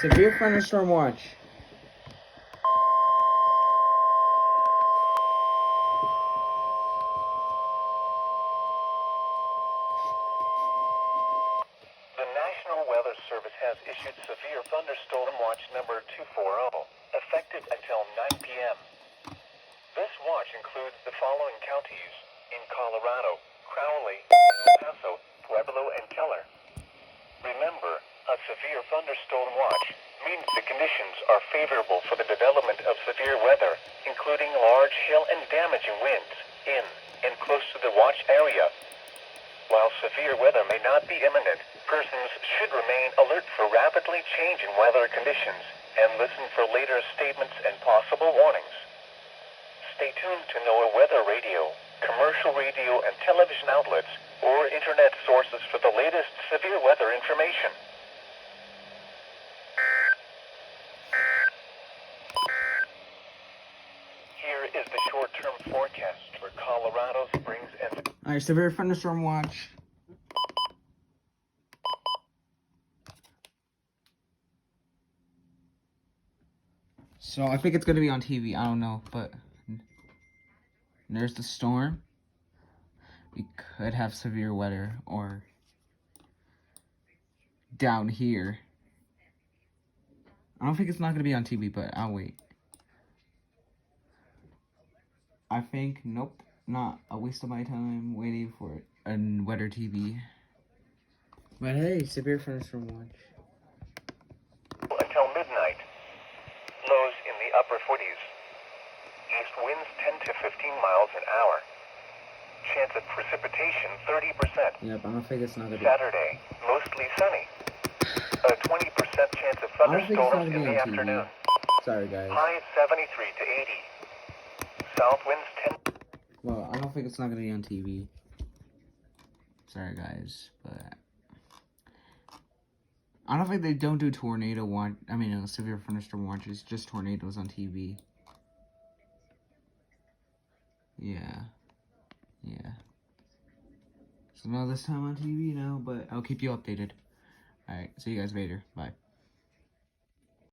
Severe thunderstorm watch. The National Weather Service has issued severe thunderstorm watch number 240, effective until 9 p.m. This watch includes the following counties in Colorado: Crowley, El Paso, Pueblo, and Keller. Remember, a severe thunderstorm watch means the conditions are favorable for the development of severe weather, including large hail and damaging winds in and close to the watch area. While severe weather may not be imminent, persons should remain alert for rapidly changing weather conditions and listen for later statements and possible warnings. Stay tuned to NOAA weather radio, commercial radio and television outlets, or internet sources for the latest severe weather information. Here is the short-term forecast for Colorado Springs and... Alright, severe thunderstorm watch. So I think it's gonna be on TV. I don't know, but there's the storm. We could have severe weather, or down here. I don't think it's not gonna be on TV, but I'll wait. I think, nope, not a waste of my time waiting for a weather TV. But hey, severe thunderstorm watch. Until midnight. Lows in the upper 40s. East winds 10 to 15 miles an hour. Chance of precipitation 30%. Yep, I don't think it's not gonna be. Saturday, mostly sunny. A 20% chance of I don't think it's not thunderstorms gonna in be the on TV. afternoon. Sorry, guys. High 73 to 80. South winds 10. Well, I don't think it's not gonna be on TV. Sorry, guys, but I don't think they don't do tornado watch. I mean, severe thunderstorm watches, just tornadoes on TV. Yeah. So not this time on TV now, but I'll keep you updated. Alright, see you guys later. Bye.